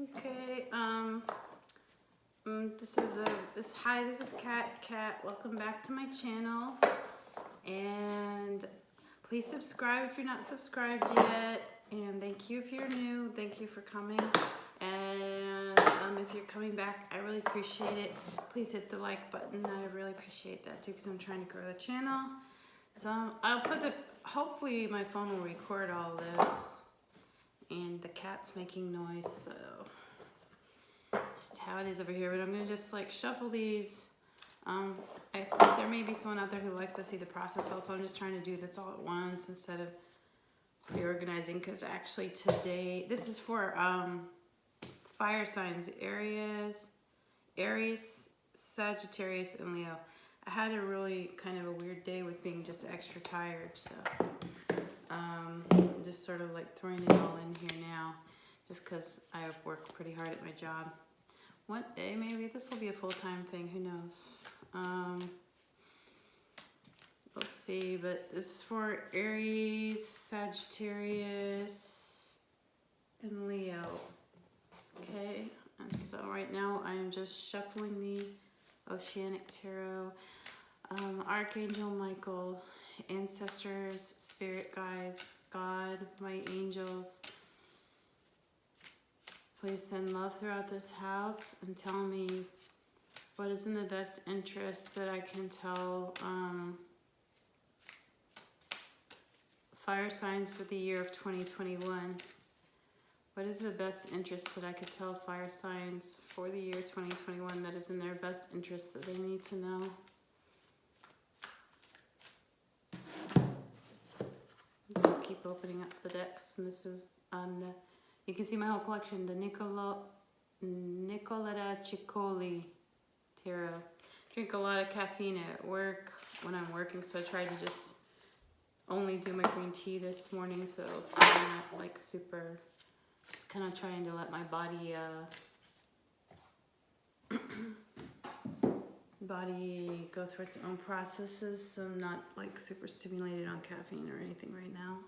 Okay, this is Kat. Welcome back to my channel. And please subscribe if you're not subscribed yet. And thank you if you're new. Thank you for coming. And if you're coming back, I really appreciate it. Please hit the like button. I really appreciate that too, because I'm trying to grow the channel. So I'll put hopefully my phone will record all this. And the cat's making noise, so just how it is over here. But I'm gonna just like shuffle these. I think there may be someone out there who likes to see the process also. I'm just trying to do this all at once instead of reorganizing, because actually today, this is for fire signs, Aries, Sagittarius, and Leo. I had a really kind of a weird day with being just extra tired, so just sort of like throwing it all in here now, just because I have worked pretty hard at my job. One day maybe this will be a full-time thing, who knows. We'll see, but this is for Aries, Sagittarius, and Leo. Okay, and so right now I am just shuffling the Oceanic Tarot. Archangel Michael, ancestors, spirit guides, God, my angels, please send love throughout this house and tell me what is in the best interest that I can tell fire signs for the year of 2021. What is the best interest that I could tell fire signs for the year 2021 that is in their best interest that they need to know? Just keep opening up the decks, and this is on the, you can see my whole collection, the Nicoletta Ciccoli Tarot. Drink a lot of caffeine at work when I'm working, so I tried to just only do my green tea this morning, so I'm not like super, just kind of trying to let my body go through its own processes, so I'm not like super stimulated on caffeine or anything right now.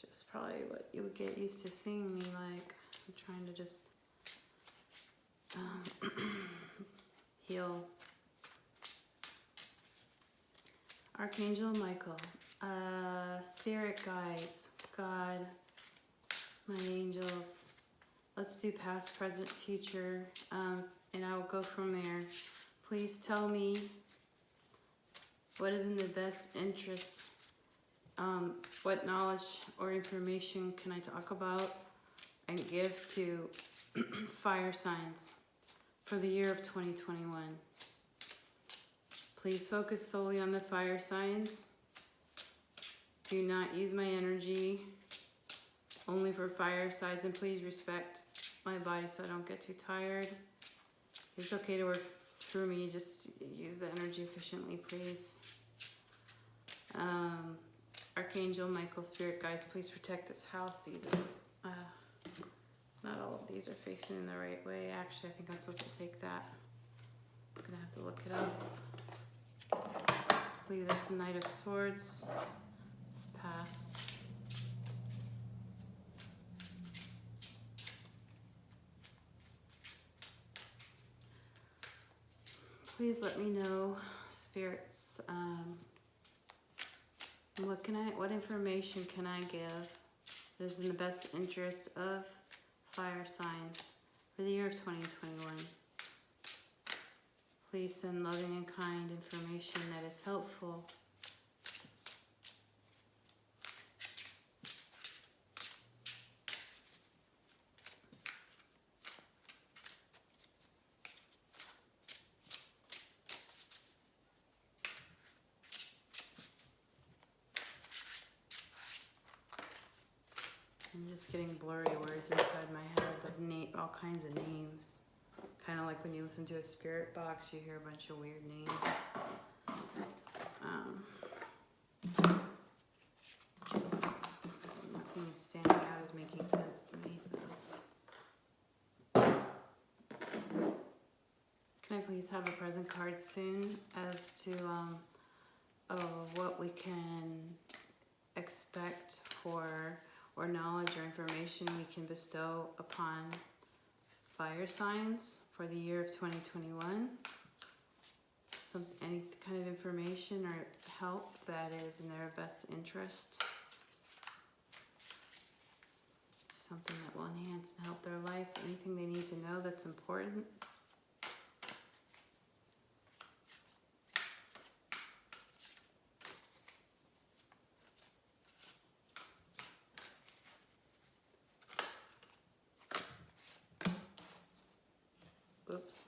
Just probably what you would get used to seeing me like. I'm trying to just heal. Archangel Michael, spirit guides, God, my angels. Let's do past, present, future, and I will go from there. Please tell me what is in the best interest. What knowledge or information can I talk about and give to fire signs for the year of 2021? Please focus solely on the fire signs. Do not use my energy only for fire signs, and please respect my body so I don't get too tired. It's okay to work through me, just use the energy efficiently, please. Archangel Michael, spirit guides, please protect this house. These are, not all of these are facing in the right way. Actually, I think I'm supposed to take that. I'm gonna have to look it up. I believe that's the Knight of Swords. It's passed. Please let me know, spirits, what information can I give that is in the best interest of fire signs for the year of 2021? Please send loving and kind information that is helpful. I'm just getting blurry words inside my head, but all kinds of names. Kind of like when you listen to a spirit box, you hear a bunch of weird names. So nothing standing out is making sense to me. So, can I please have a present card soon as to what we can expect for, or knowledge or information we can bestow upon fire signs for the year of 2021. Any kind of information or help that is in their best interest. Something that will enhance and help their life. Anything they need to know that's important. Oops.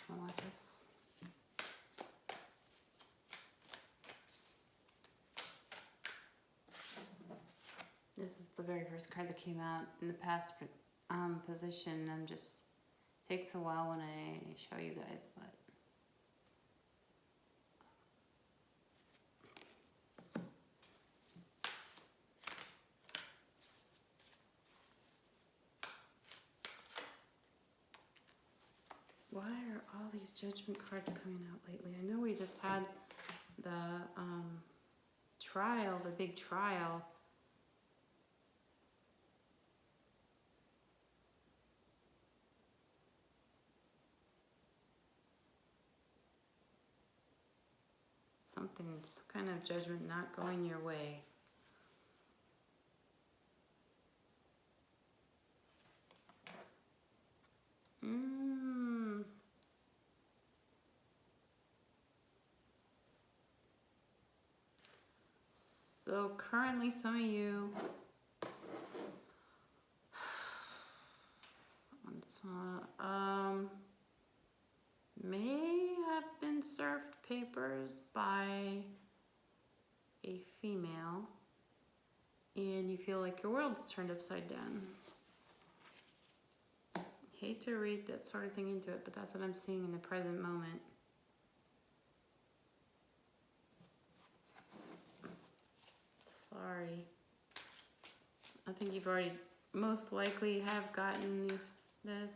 I like this. This is the very first card that came out in the past position. Takes a while when I show you guys, but why are all these judgment cards coming out lately? I know we just had the trial, the big trial. Something, just kind of judgment not going your way. So currently some of you may have been served papers by a female and you feel like your world's turned upside down. Hate to read that sort of thing into it, but that's what I'm seeing in the present moment. Sorry. I think you've already most likely have gotten this.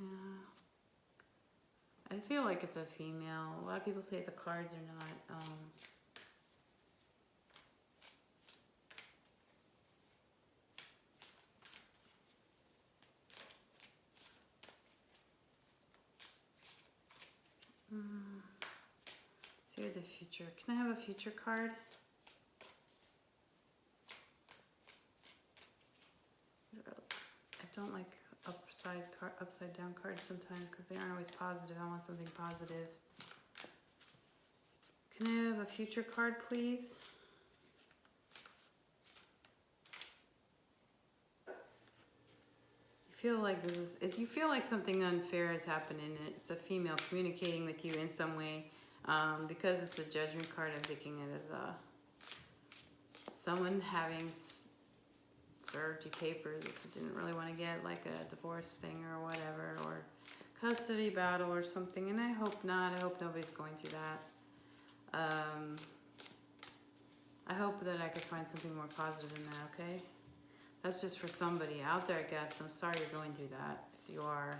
Yeah. I feel like it's a female. A lot of people say the cards are not. See the future. Can I have a future card? I don't like upside down cards sometimes because they aren't always positive. I want something positive. Can I have a future card, please? Feel like you feel like something unfair has happened and it's a female communicating with you in some way. Because it's a judgment card, I'm thinking it as someone having served you papers that you didn't really want to get, like a divorce thing or whatever, or custody battle or something. And I hope not. I hope nobody's going through that. I hope that I could find something more positive than that, okay? That's just for somebody out there, I guess. I'm sorry you're going through that. If you are,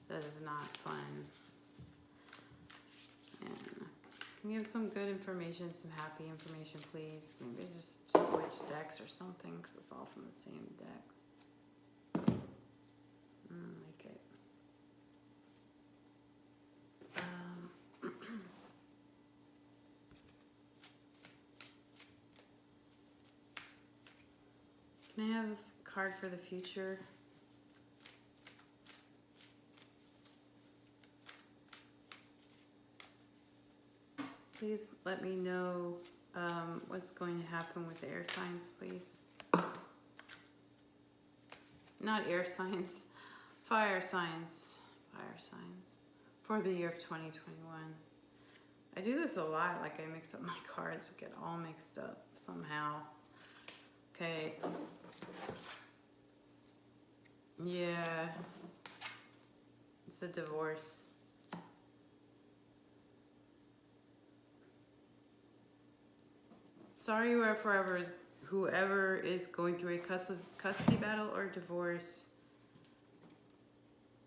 that is not fun. And can you have some good information, some happy information, please? Maybe just switch decks or something, because it's all from the same deck. Like it. Can I have a card for the future? Please let me know what's going to happen with the air signs, please. Not air signs, fire signs. Fire signs. for the year of 2021. I do this a lot, like I mix up my cards, get all mixed up somehow. Okay. Yeah. It's a divorce. Sorry, whoever is going through a custody battle or divorce.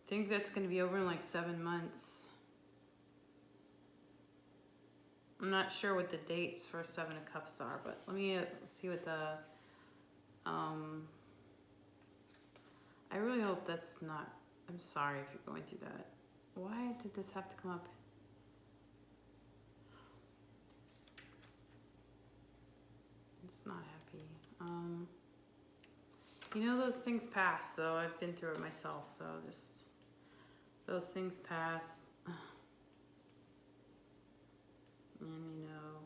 I think that's going to be over in like 7 months. I'm not sure what the dates for 7 of Cups are, but let me see what the... I really hope that's not... I'm sorry if you're going through that. Why did this have to come up? It's not happy. You know, those things pass, though. I've been through it myself, so just... Those things pass. And, you know,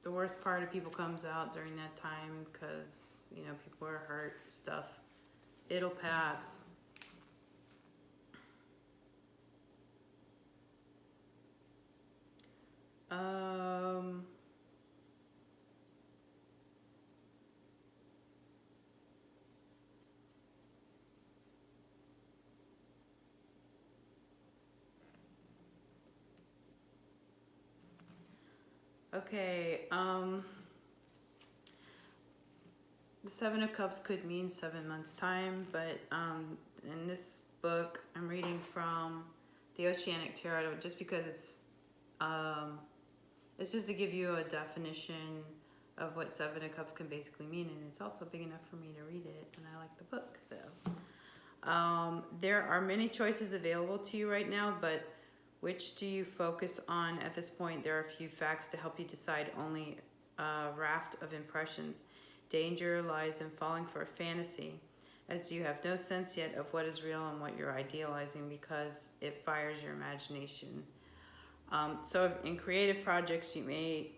the worst part of people comes out during that time because, you know, people are hurt, stuff. It'll pass. Okay, the 7 of Cups could mean 7 months' time, but in this book, I'm reading from the Oceanic Tarot just because it's just to give you a definition of what 7 of Cups can basically mean, and it's also big enough for me to read it, and I like the book, so. There are many choices available to you right now, but which do you focus on at this point? There are a few facts to help you decide, only a raft of impressions. Danger lies in falling for a fantasy, as you have no sense yet of what is real and what you're idealizing because it fires your imagination. So in creative projects, you may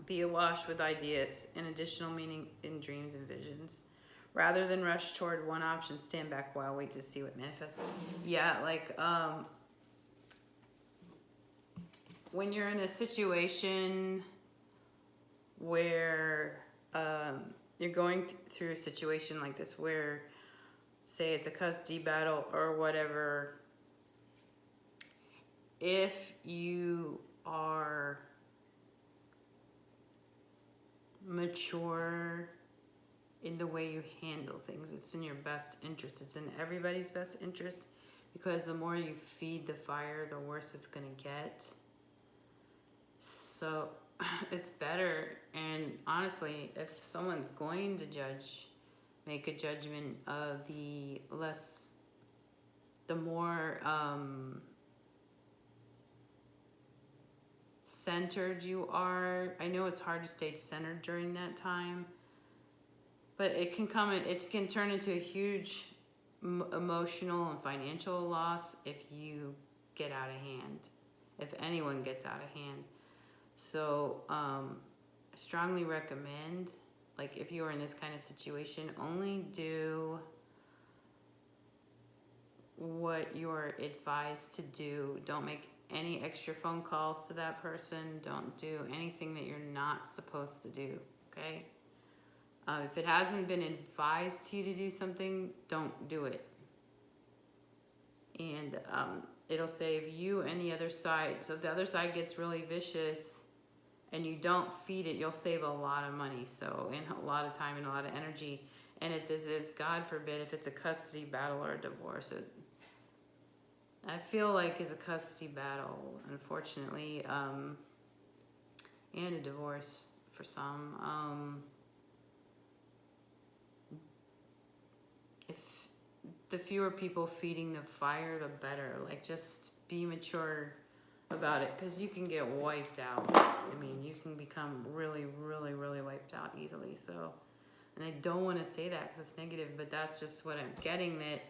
be awash with ideas and additional meaning in dreams and visions. Rather than rush toward one option, stand back while wait to see what manifests. Yeah, like when you're in a situation where you're going through a situation like this where, say it's a custody battle or whatever, if you are mature in the way you handle things, it's in your best interest. It's in everybody's best interest, because the more you feed the fire, the worse it's gonna get. So it's better, and honestly, if someone's going to make a judgment of the more centered you are. I know it's hard to stay centered during that time, but it can turn into a huge emotional and financial loss if you get out of hand, if anyone gets out of hand. So I strongly recommend, like, if you are in this kind of situation, only do what you're advised to do. Don't make any extra phone calls to that person. Don't do anything that you're not supposed to do, okay? If it hasn't been advised to you to do something, don't do it. And it'll save you and the other side. So if the other side gets really vicious and you don't feed it, you'll save a lot of money, and a lot of time and a lot of energy. And if this is, God forbid, if it's a custody battle or a divorce, I feel like it's a custody battle, unfortunately, and a divorce for some. If the fewer people feeding the fire, the better. Like, just be mature about it, because you can get wiped out. I mean, you can become really, really, really wiped out easily. So, and I don't want to say that because it's negative, but that's just what I'm getting, that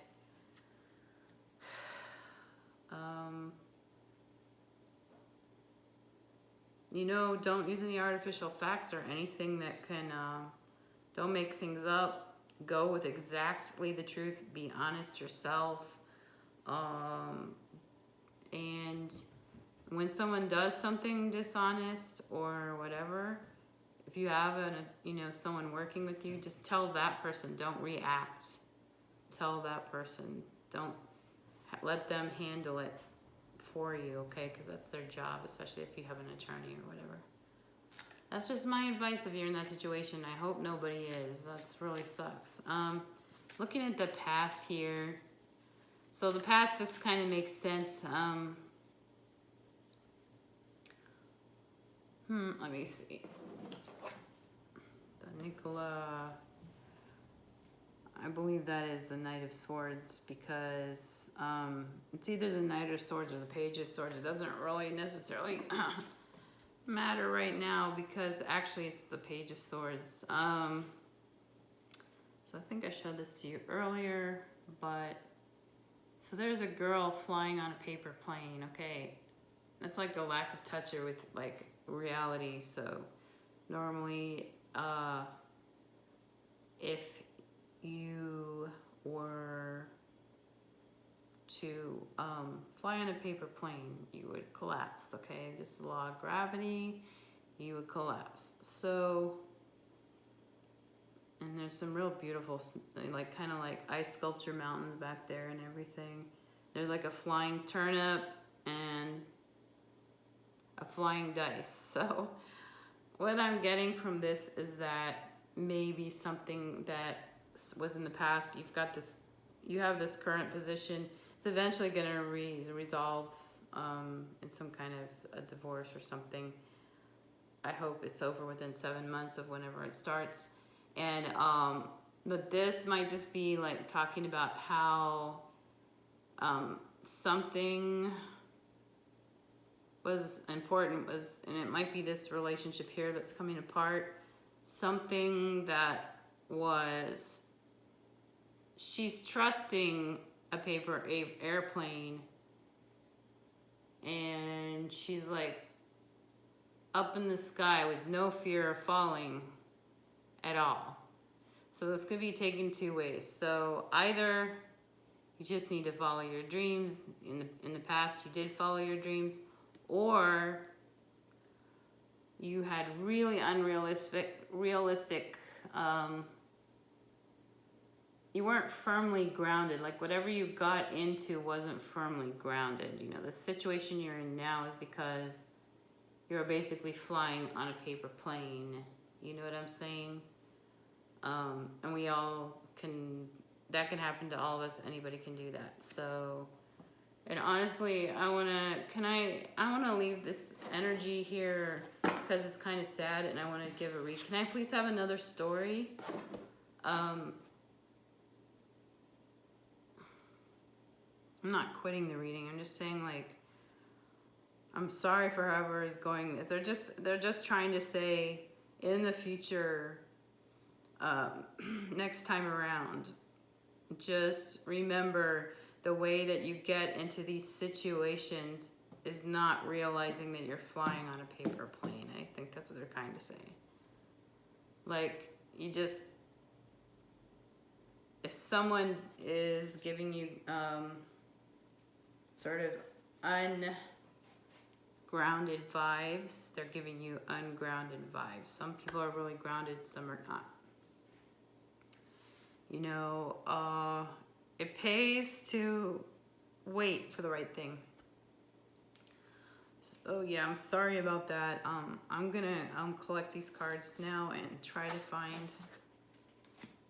you know, don't use any artificial facts or anything that can, don't make things up. Go with exactly the truth. Be honest yourself. And when someone does something dishonest or whatever, if you have someone working with you, just tell that person, don't react. Tell that person, don't let them handle it for you, okay? Because that's their job, especially if you have an attorney or whatever. That's just my advice if you're in that situation. I hope nobody is. That's really sucks. Looking at the past here. So the past, this kind of makes sense. Let me see. The Nicola, I believe that is the Knight of Swords, because it's either the Knight of Swords or the Page of Swords. It doesn't really necessarily matter right now, because actually it's the Page of Swords. So I think I showed this to you earlier, but so there's a girl flying on a paper plane, okay? That's like a lack of touch with like reality. So normally if you were to fly on a paper plane, you would collapse, okay? Just the law of gravity, you would collapse. So, and there's some real beautiful, like kind of like ice sculpture mountains back there and everything. There's like a flying turnip and a flying dice. So what I'm getting from this is that maybe something that was in the past, you have this current position, it's eventually going to resolve in some kind of a divorce or something. I hope it's over within 7 months of whenever it starts. And but this might just be like talking about how something was important, and it might be this relationship here that's coming apart. Something that was, she's trusting a paper airplane, and she's like up in the sky with no fear of falling at all. So this could be taken two ways. So either you just need to follow your dreams. In the past, you did follow your dreams, or you had really unrealistic, you weren't firmly grounded. Like whatever you got into wasn't firmly grounded. You know, the situation you're in now is because you're basically flying on a paper plane. You know what I'm saying? And we all can, that can happen to all of us. Anybody can do that. So, and honestly, I wanna leave this energy here because it's kind of sad, and I want to give a read. Can I please have another story? I'm not quitting the reading. I'm just saying, like, I'm sorry for whoever is going. They're just trying to say in the future, next time around, just remember the way that you get into these situations is not realizing that you're flying on a paper plane. I think that's what they're trying to say. Like, you just, if someone is giving you sort of ungrounded vibes, they're giving you ungrounded vibes. Some people are really grounded, some are not. You know, it pays to wait for the right thing. So yeah, I'm sorry about that. I'm gonna collect these cards now and try to find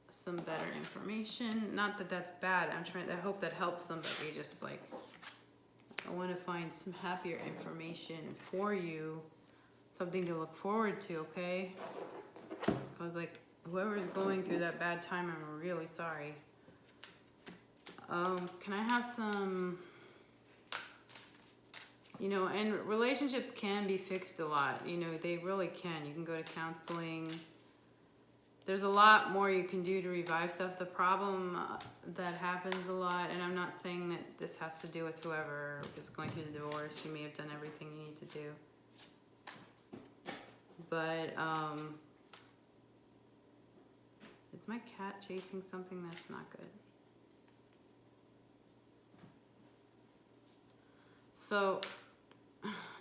some better information. Not that that's bad. I hope that helps somebody. Just like, I want to find some happier information for you, something to look forward to. Okay? Because like, whoever's going through that bad time, I'm really sorry. Can I have some, you know, and relationships can be fixed a lot. You know, they really can. You can go to counseling. There's a lot more you can do to revive stuff. The problem that happens a lot, and I'm not saying that this has to do with whoever is going through the divorce. You may have done everything you need to do. But, is my cat chasing something? That's not good. So,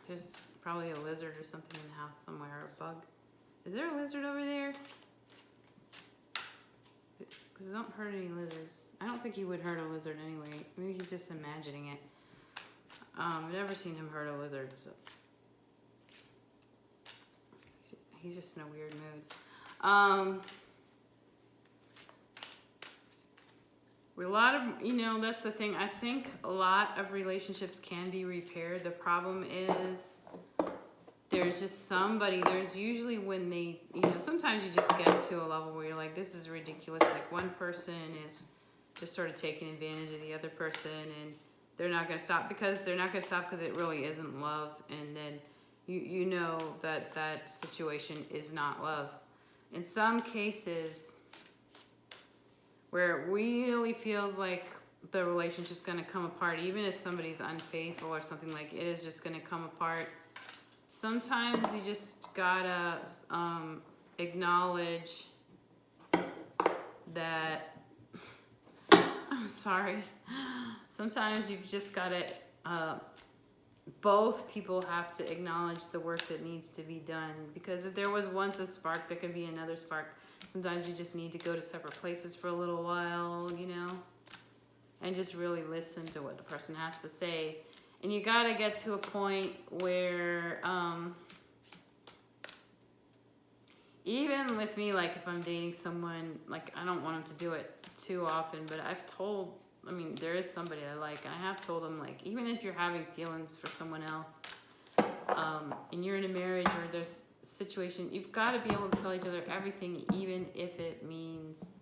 there's probably a lizard or something in the house somewhere, or a bug. Is there a lizard over there? Because don't hurt any lizards. I don't think he would hurt a lizard anyway. Maybe he's just imagining it. I've never seen him hurt a lizard, so. He's just in a weird mood. A lot of, you know, that's the thing. I think a lot of relationships can be repaired. The problem is there's just somebody, there's usually when they, you know, sometimes you just get to a level where you're like, this is ridiculous. Like one person is just sort of taking advantage of the other person, and they're not going to stop because it really isn't love. And then you know that that situation is not love. In some cases where it really feels like the relationship's going to come apart, even if somebody's unfaithful or something, like it is just going to come apart. Sometimes you just gotta acknowledge that, I'm sorry, sometimes you've just gotta, both people have to acknowledge the work that needs to be done, because if there was once a spark, there could be another spark. Sometimes you just need to go to separate places for a little while, you know, and just really listen to what the person has to say. And you gotta get to a point where, even with me, like if I'm dating someone, like I don't want them to do it too often, but I've told, I mean, there is somebody I like, and I have told them, like, even if you're having feelings for someone else, and you're in a marriage or there's a situation, you've got to be able to tell each other everything, even if it means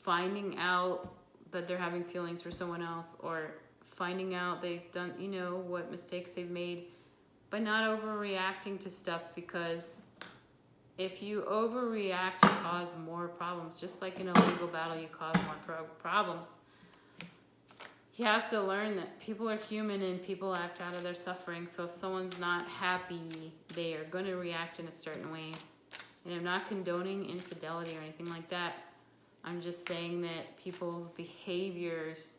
finding out that they're having feelings for someone else, or finding out they've done, you know, what mistakes they've made, but not overreacting to stuff, because if you overreact, you cause more problems. Just like in a legal battle, you cause more problems. You have to learn that people are human and people act out of their suffering. So if someone's not happy, they are going to react in a certain way. And I'm not condoning infidelity or anything like that. I'm just saying that people's behaviors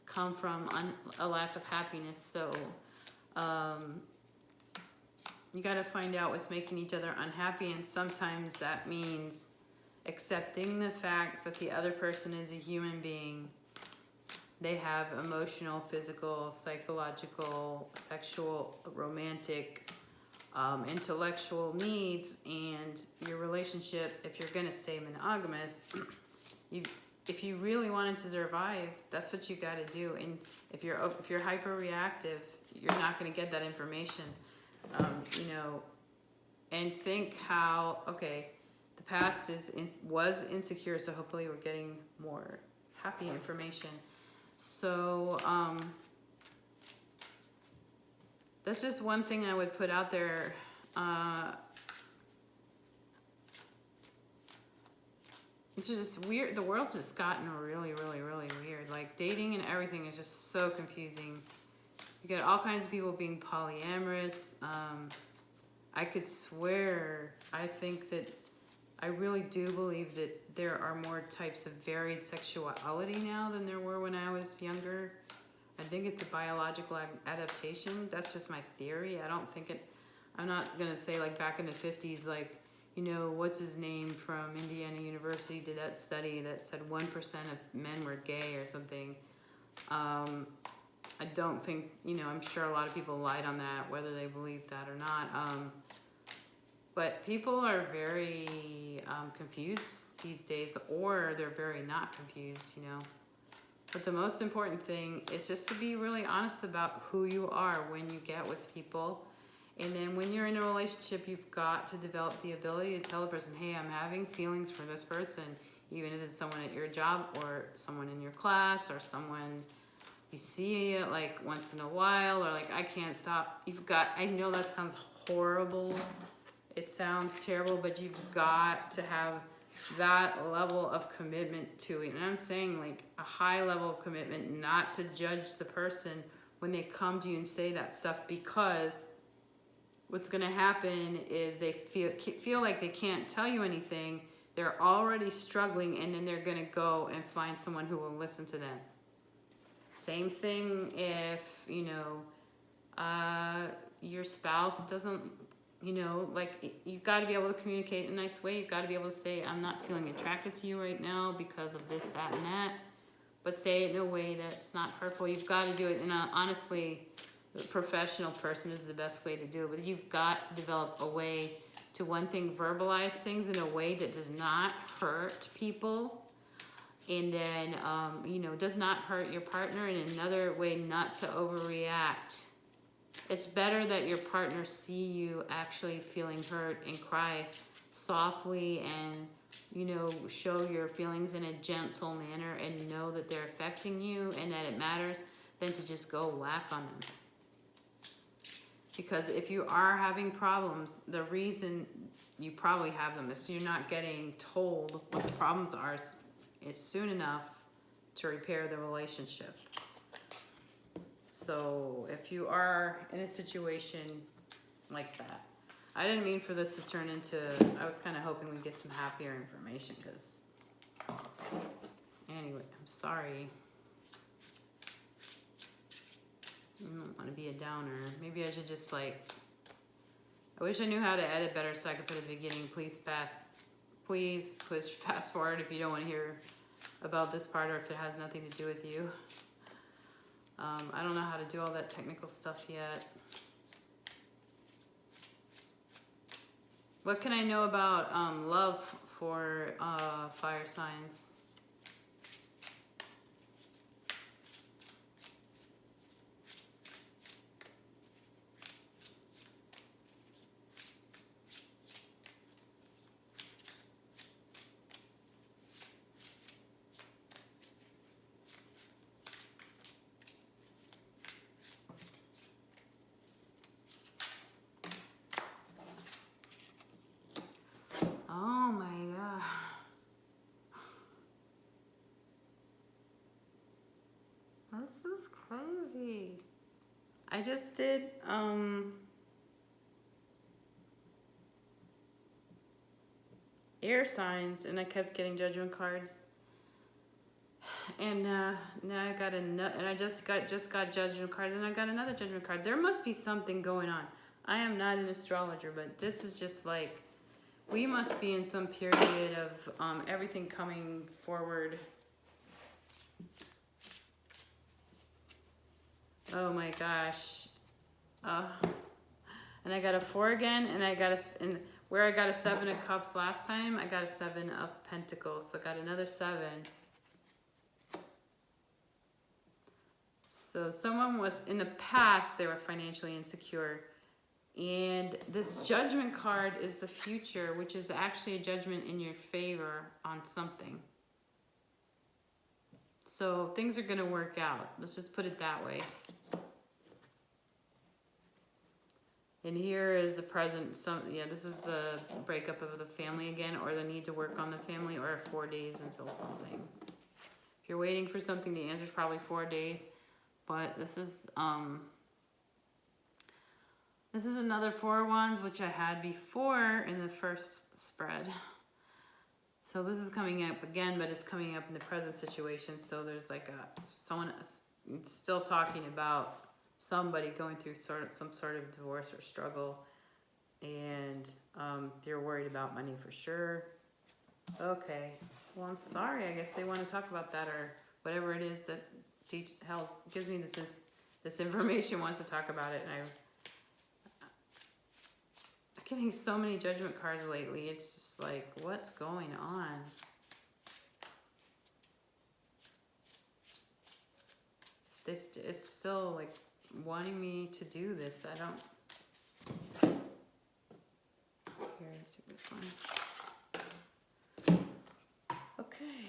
come from a lack of happiness. So you got to find out what's making each other unhappy, and sometimes that means accepting the fact that the other person is a human being. They have emotional, physical, psychological, sexual, romantic, intellectual needs, and your relationship, if you're going to stay monogamous, if you really wanted to survive, that's what you got to do. And if you're hyper reactive, you're not going to get that information. You know, and think how, okay, the past was insecure, so hopefully we're getting more happy information. So that's just one thing I would put out there. It's just weird. The world's just gotten really, really, really weird. Like dating and everything is just so confusing. You get all kinds of people being polyamorous. I could swear, I really do believe that there are more types of varied sexuality now than there were when I was younger. I think it's a biological adaptation. That's just my theory. I'm not going to say like back in the 50s, like, you know, what's his name from Indiana University did that study that said 1% of men were gay or something. I don't think, you know, I'm sure a lot of people lied on that, whether they believe that or not. But people are very confused these days, or they're very not confused, you know. But the most important thing is just to be really honest about who you are when you get with people. And then when you're in a relationship, you've got to develop the ability to tell the person, hey, I'm having feelings for this person, even if it's someone at your job or someone in your class or someone you see it like once in a while, or like I can't stop. I know that sounds horrible. It sounds terrible, but you've got to have that level of commitment to it. And I'm saying like a high level of commitment, not to judge the person when they come to you and say that stuff, because what's going to happen is they feel like they can't tell you anything. They're already struggling, and then they're going to go and find someone who will listen to them. Same thing if, you know, your spouse doesn't, you know, like, you've got to be able to communicate in a nice way. You've got to be able to say, I'm not feeling attracted to you right now because of this, that, and that. But say it in a way that's not hurtful. You've got to do it in a, honestly, the professional person is the best way to do it. But you've got to develop a way to, one thing, verbalize things in a way that does not hurt people. And then, you know, does not hurt your partner. And another way, not to overreact. It's better that your partner see you actually feeling hurt and cry softly and, you know, show your feelings in a gentle manner and know that they're affecting you and that it matters, than to just go whack on them. Because if you are having problems, the reason you probably have them is you're not getting told what the problems are is soon enough to repair the relationship. So if you are in a situation like that, I didn't mean for this to turn into, I was kind of hoping we'd get some happier information, because, anyway, I'm sorry. I don't want to be a downer. Maybe I should just, like, I wish I knew how to edit better so I could put a beginning. Please push fast forward if you don't want to hear about this part or if it has nothing to do with you. I don't know how to do all that technical stuff yet. What can I know about love for fire signs? Oh my god. This is crazy. I just did air signs and I kept getting judgment cards. And now I got another, and I just got judgment cards, and I got another judgment card. There must be something going on. I am not an astrologer, but this is just like, we must be in some period of everything coming forward. Oh my gosh. And I got a 4 again, and I got and where I got a 7 of cups last time, I got a 7 of pentacles. So I got another 7. So someone was, in the past, they were financially insecure. And this judgment card is the future, which is actually a judgment in your favor on something. So things are going to work out. Let's just put it that way. And here is the present. This is the breakup of the family again, or the need to work on the family, or 4 days until something. If you're waiting for something, the answer is probably 4 days. But this is another 4 wands, which I had before in the first spread. So this is coming up again, but it's coming up in the present situation. So there's like someone still talking about somebody going through some sort of divorce or struggle, and they're worried about money for sure. Okay, well, I'm sorry. I guess they want to talk about that, or whatever it is that gives me this information, wants to talk about it. And I'm getting so many judgment cards lately. It's just like, what's going on? It's still like wanting me to do this. I don't. Here, take this one. Okay.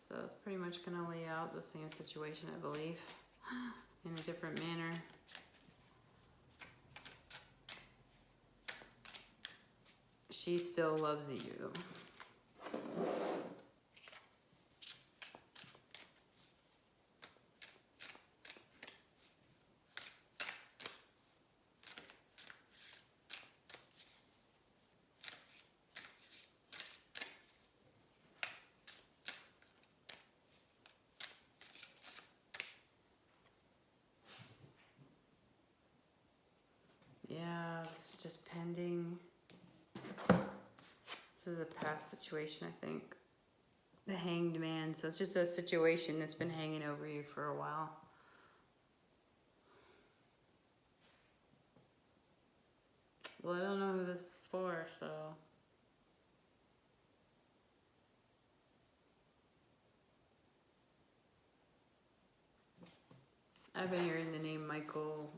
So it's pretty much going to lay out the same situation, I believe, in a different manner. She still loves you. past situation, I think. The Hanged Man. So it's just a situation that's been hanging over you for a while. Well, I don't know who this is for, so... I've been hearing the name Michael,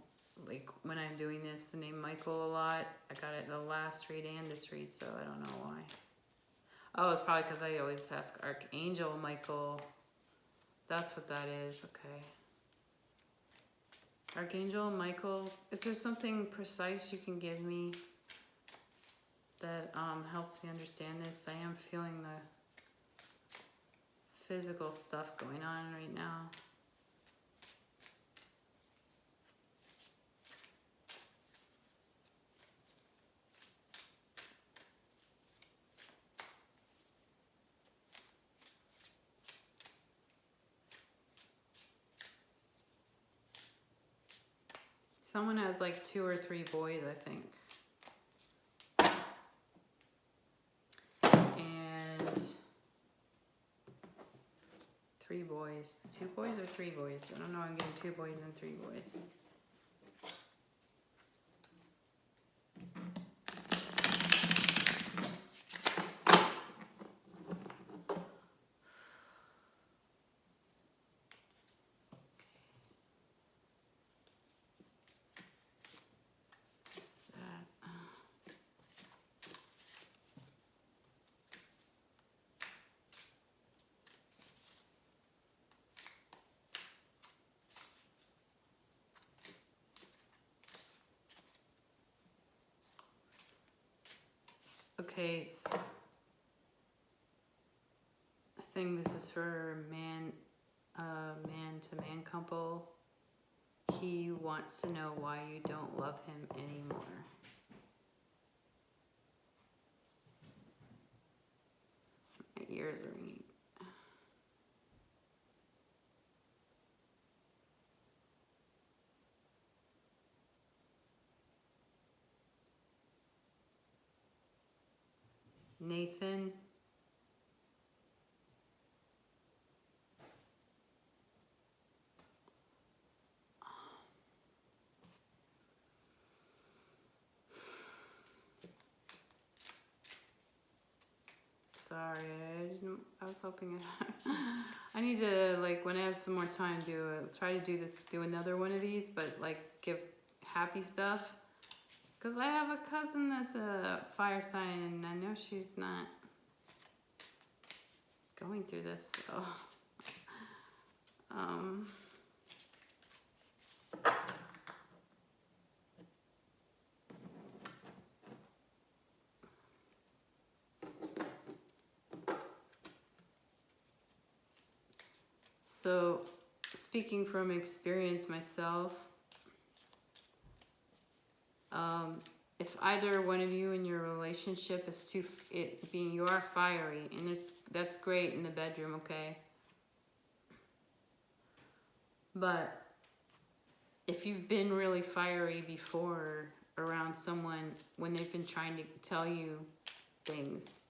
like when I'm doing this, the name Michael a lot. I got it in the last read and this read, so I don't know why. Oh, it's probably because I always ask Archangel Michael. That's what that is, okay. Archangel Michael, is there something precise you can give me that helps me understand this? I am feeling the physical stuff going on right now. Someone has like 2 or 3 boys, I think. And 3 boys. 2 boys or 3 boys? I don't know, I'm getting 2 boys and 3 boys. Okay, so I think this is for man-to-man couple. He wants to know why you don't love him anymore. My ears are ringing. Nathan. Sorry, I was hoping I need to, like, when I have some more time, try to do another one of these, but like give happy stuff. Because I have a cousin that's a fire sign, and I know she's not going through this, so So, speaking from experience myself, if either one of you in your relationship is you are fiery, and that's great in the bedroom, okay? But if you've been really fiery before around someone when they've been trying to tell you things,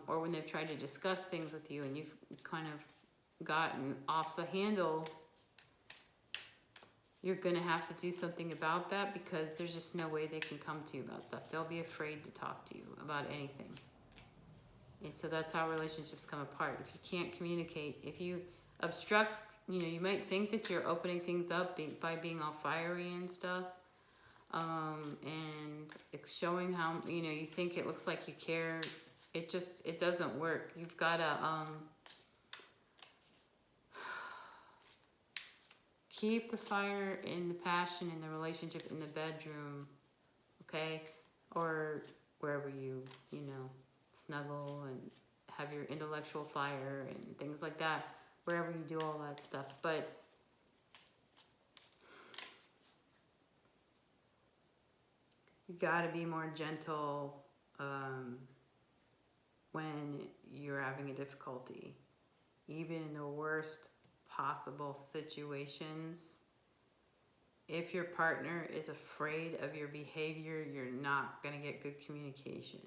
or when they've tried to discuss things with you and you've kind of gotten off the handle, you're going to have to do something about that, because there's just no way they can come to you about stuff. They'll be afraid to talk to you about anything. And so that's how relationships come apart. If you can't communicate, if you obstruct, you might think that you're opening things up by being all fiery and stuff, and it's showing how, you think it looks like you care. It doesn't work. You've got to keep the fire and the passion in the relationship in the bedroom, okay? Or wherever you snuggle and have your intellectual fire and things like that, wherever you do all that stuff. But you gotta be more gentle when you're having a difficulty. Even in the worst possible situations, if your partner is afraid of your behavior, you're not going to get good communication.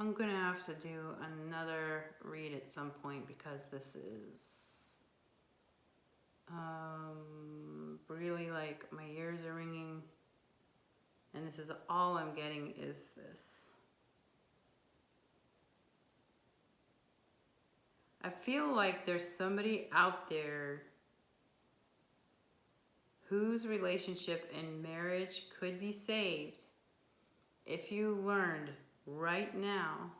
I'm going to have to do another read at some point because this is really like my ears are ringing. And this is all I'm getting is this. I feel like there's somebody out there whose relationship and marriage could be saved if you learned right now,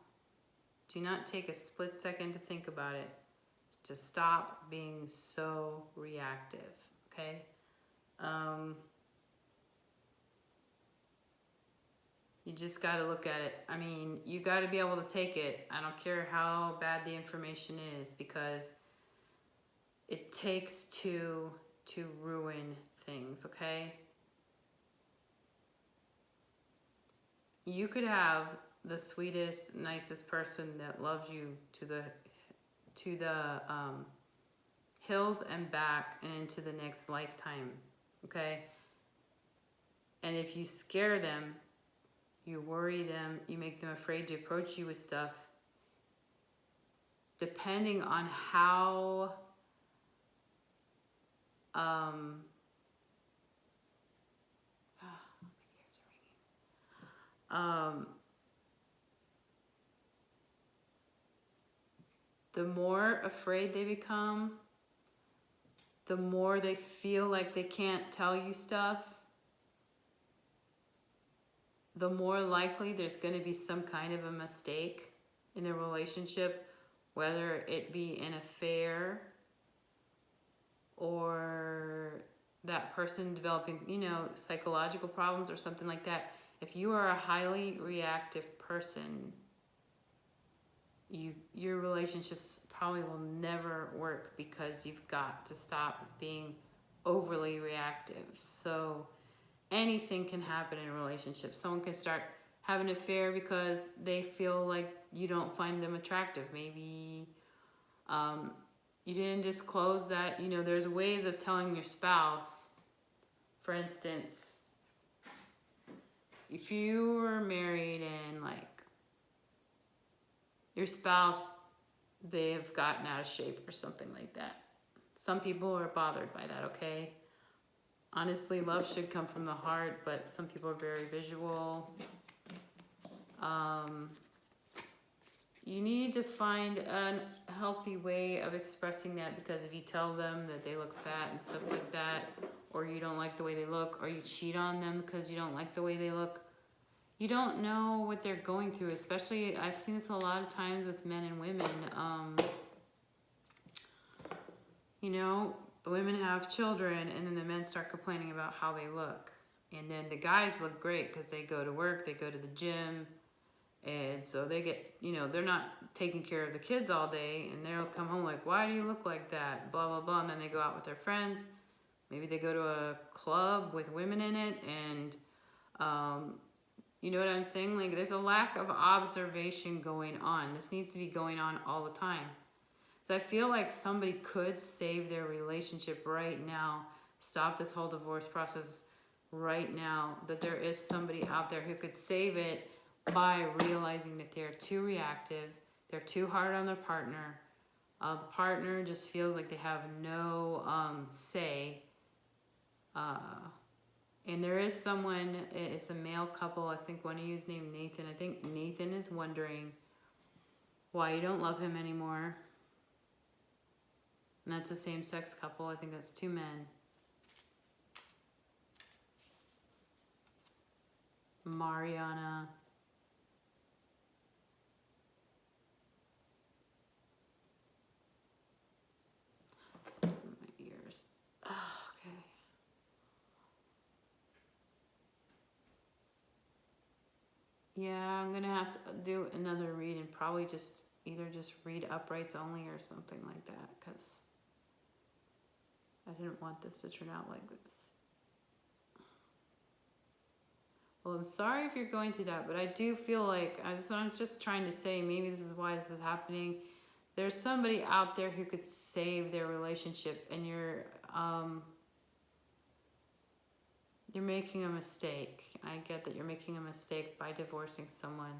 do not take a split second to think about it, to stop being so reactive, okay? You just got to look at it. I mean, you got to be able to take it. I don't care how bad the information is, because it takes two to ruin things, okay? You could have the sweetest, nicest person that loves you to the hills and back and into the next lifetime, okay? And if you scare them, you worry them, you make them afraid to approach you with stuff, depending on how the more afraid they become, the more they feel like they can't tell you stuff, the more likely there's going to be some kind of a mistake in their relationship, whether it be an affair or that person developing, you know, psychological problems or something like that. If you are a highly reactive person, your relationships probably will never work, because you've got to stop being overly reactive. So anything can happen in a relationship. Someone can start having an affair because they feel like you don't find them attractive. Maybe you didn't disclose that. You know, there's ways of telling your spouse. For instance, if you were married and like your spouse, they've gotten out of shape or something like that. Some people are bothered by that, okay? Honestly, love should come from the heart, but some people are very visual. You need to find a healthy way of expressing that, because if you tell them that they look fat and stuff like that, or you don't like the way they look, or you cheat on them because you don't like the way they look, you don't know what they're going through. Especially, I've seen this a lot of times with men and women. You know, the women have children, and then the men start complaining about how they look. And then the guys look great because they go to work, they go to the gym, and so they get, you know, they're not taking care of the kids all day, and they'll come home like, why do you look like that? Blah, blah, blah. And then they go out with their friends. Maybe they go to a club with women in it, and you know what I'm saying? Like, there's a lack of observation going on. This needs to be going on all the time. So I feel like somebody could save their relationship right now, stop this whole divorce process right now, that there is somebody out there who could save it by realizing that they're too reactive, they're too hard on their partner. The partner just feels like they have no say. And there is someone, it's a male couple, I think one of you is named Nathan. I think Nathan is wondering why you don't love him anymore. And that's a same-sex couple. I think that's two men. Mariana. My ears. Oh, okay. Yeah, I'm going to have to do another read and probably just either just read uprights only or something like that, because I didn't want this to turn out like this. Well, I'm sorry if you're going through that, but I do feel like, that's what I'm just trying to say, maybe this is why this is happening. There's somebody out there who could save their relationship, and you're making a mistake. I get that you're making a mistake by divorcing someone.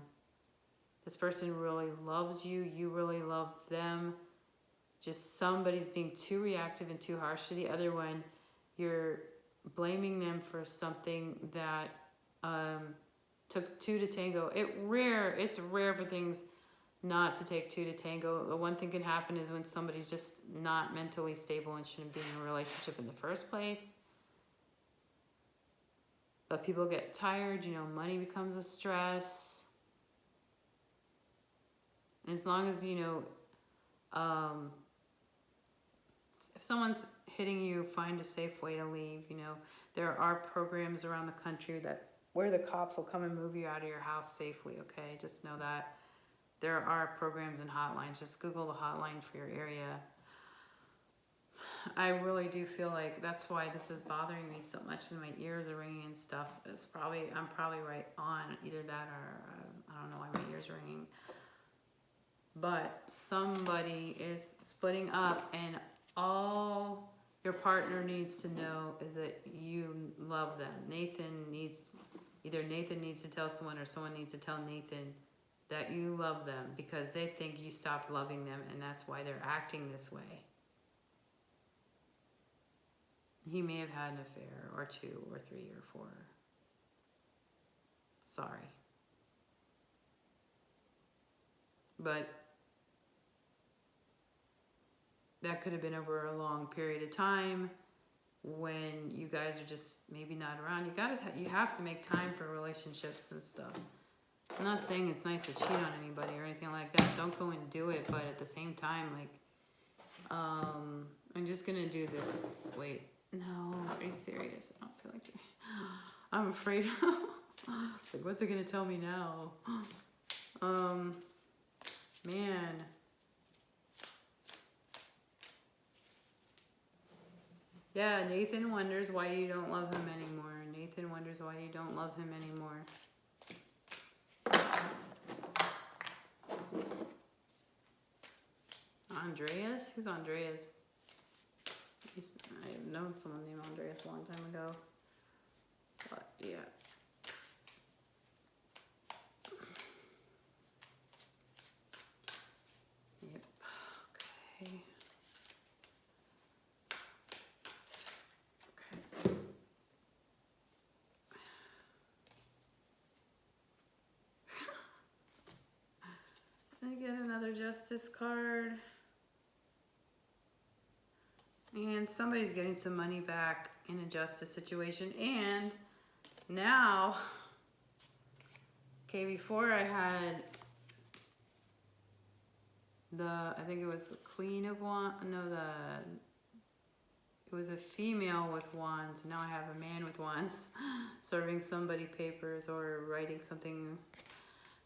This person really loves you. You really love them. Just somebody's being too reactive and too harsh to the other one. You're blaming them for something that took two to tango. It's rare for things not to take two to tango. The one thing can happen is when somebody's just not mentally stable and shouldn't be in a relationship in the first place. But people get tired, you know, money becomes a stress. And as long as, you know, if someone's hitting you, find a safe way to leave. You know, there are programs around the country where the cops will come and move you out of your house safely, okay? Just know that. There are programs and hotlines. Just Google the hotline for your area. I really do feel like that's why this is bothering me so much, and my ears are ringing and stuff. I'm probably right on either that or I don't know why my ears are ringing. But somebody is splitting up, and all your partner needs to know is that you love them. Either Nathan needs to tell someone, or someone needs to tell Nathan that you love them, because they think you stopped loving them, and that's why they're acting this way. He may have had an affair, or 2, or 3, or 4. Sorry. But that could have been over a long period of time when you guys are just maybe not around. You have to make time for relationships and stuff. I'm not saying it's nice to cheat on anybody or anything like that. Don't go and do it, but at the same time, like, I'm just gonna do this. Wait, no, are you serious? I don't feel like it. I'm afraid. Like, what's it gonna tell me now? Man. Yeah, Nathan wonders why you don't love him anymore. Nathan wonders why you don't love him anymore. Andreas? Who's Andreas? I've known someone named Andreas a long time ago. But, yeah. Yep. Okay. I get another justice card. And somebody's getting some money back in a justice situation. And now, okay, before I had I think it was the Queen of Wands. No, it was a female with wands. Now I have a man with wands serving somebody papers or writing something.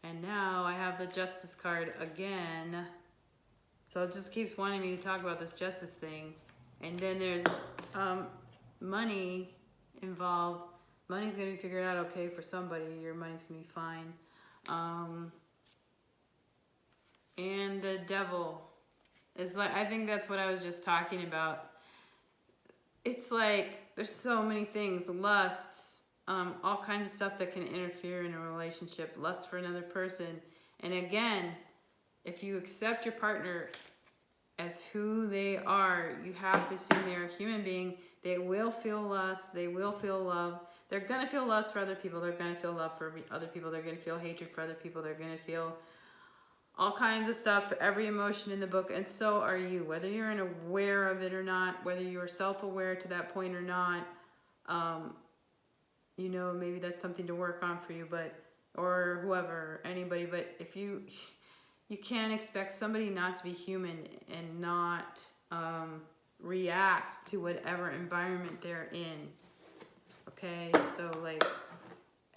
And now I have the justice card again. So it just keeps wanting me to talk about this justice thing. And then there's money involved. Money's going to be figured out okay for somebody. Your money's going to be fine. And the devil is like, I think that's what I was just talking about. It's like there's so many things. Lust, all kinds of stuff that can interfere in a relationship. Lust for another person. And again, if you accept your partner as who they are, you have to assume they're a human being. They will feel lust. They will feel love. They're going to feel lust for other people. They're going to feel love for other people. They're going to feel hatred for other people. They're going to feel all kinds of stuff for every emotion in the book. And so are you. Whether you're aware of it or not, whether you're self-aware to that point or not, you know, maybe that's something to work on for you, or whoever, anybody. But if you can't expect somebody not to be human and not react to whatever environment they're in. Okay, so like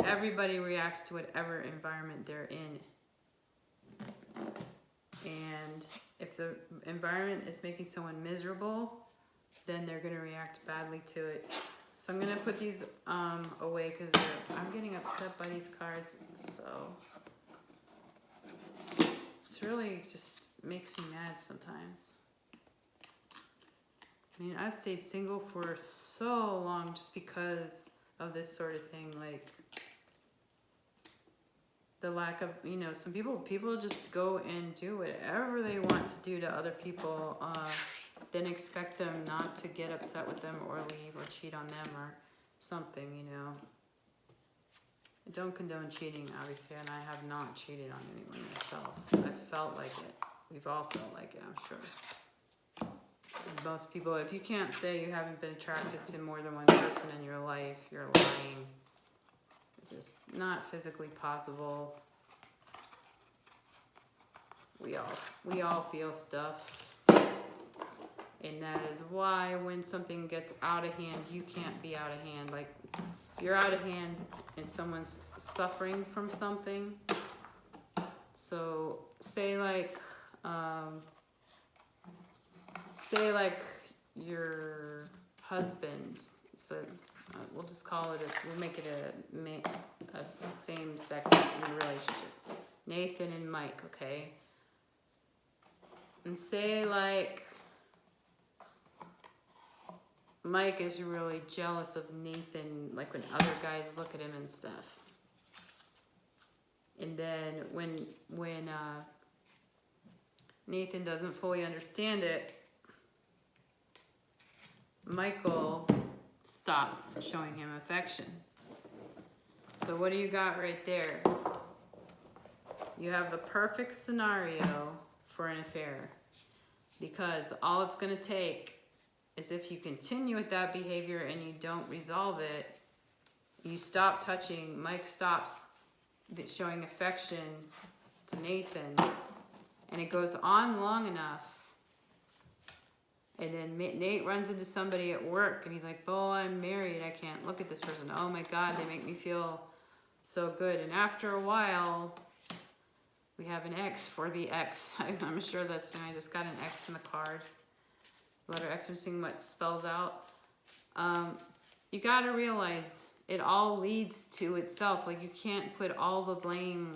everybody reacts to whatever environment they're in. And if the environment is making someone miserable, then they're going to react badly to it. So I'm going to put these away because I'm getting upset by these cards. So it's really just makes me mad sometimes. I mean, I've stayed single for so long just because of this sort of thing. Like, the lack of, you know, some people just go and do whatever they want to do to other people, then expect them not to get upset with them or leave or cheat on them or something, you know. I don't condone cheating, obviously, and I have not cheated on anyone myself. I've felt like it. We've all felt like it, I'm sure. Most people, if you can't say you haven't been attracted to more than one person in your life, you're lying. It's just not physically possible. We all feel stuff. And that is why when something gets out of hand, you can't be out of hand. Like, you're out of hand and someone's suffering from something. So say like your husband says, we'll just call it, we'll make it a same-sex relationship. Nathan and Mike, okay? And say like Mike is really jealous of Nathan, like when other guys look at him and stuff. And then when Nathan doesn't fully understand it, Michael stops showing him affection. So what do you got right there? You have the perfect scenario for an affair, because all it's going to take is if you continue with that behavior and you don't resolve it, you stop touching, Mike stops showing affection to Nathan, and it goes on long enough, and then Nate runs into somebody at work and he's like, oh, I'm married, I can't look at this person, oh my god, they make me feel so good. And after a while, we have an X for the X. I'm sure that's, I just got an X in the cards. Letter X, I'm seeing what spells out. You got to realize it all leads to itself. Like, you can't put all the blame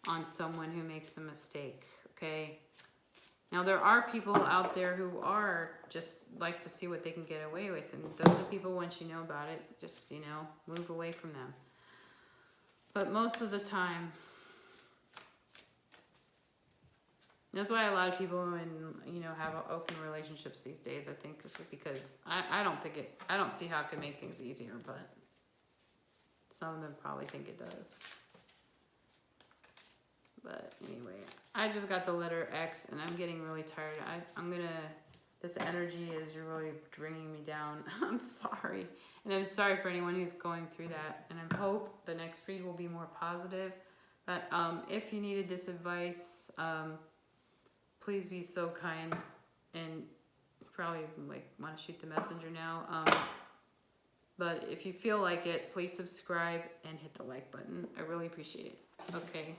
on someone who makes a mistake, okay? Now, there are people out there who are just like to see what they can get away with. And those are people, once you know about it, just, you know, move away from them. But most of the time, that's why a lot of people, have open relationships these days. I think this is because I don't see how it could make things easier, but some of them probably think it does. But anyway, I just got the letter X and I'm getting really tired. This energy is really bringing me down. I'm sorry. And I'm sorry for anyone who's going through that. And I hope the next read will be more positive. But if you needed this advice, please be so kind, and you probably want to shoot the messenger now. But if you feel like it, please subscribe and hit the like button. I really appreciate it. Okay.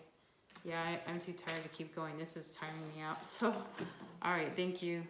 Yeah, I'm too tired to keep going. This is tiring me out. So, all right. Thank you.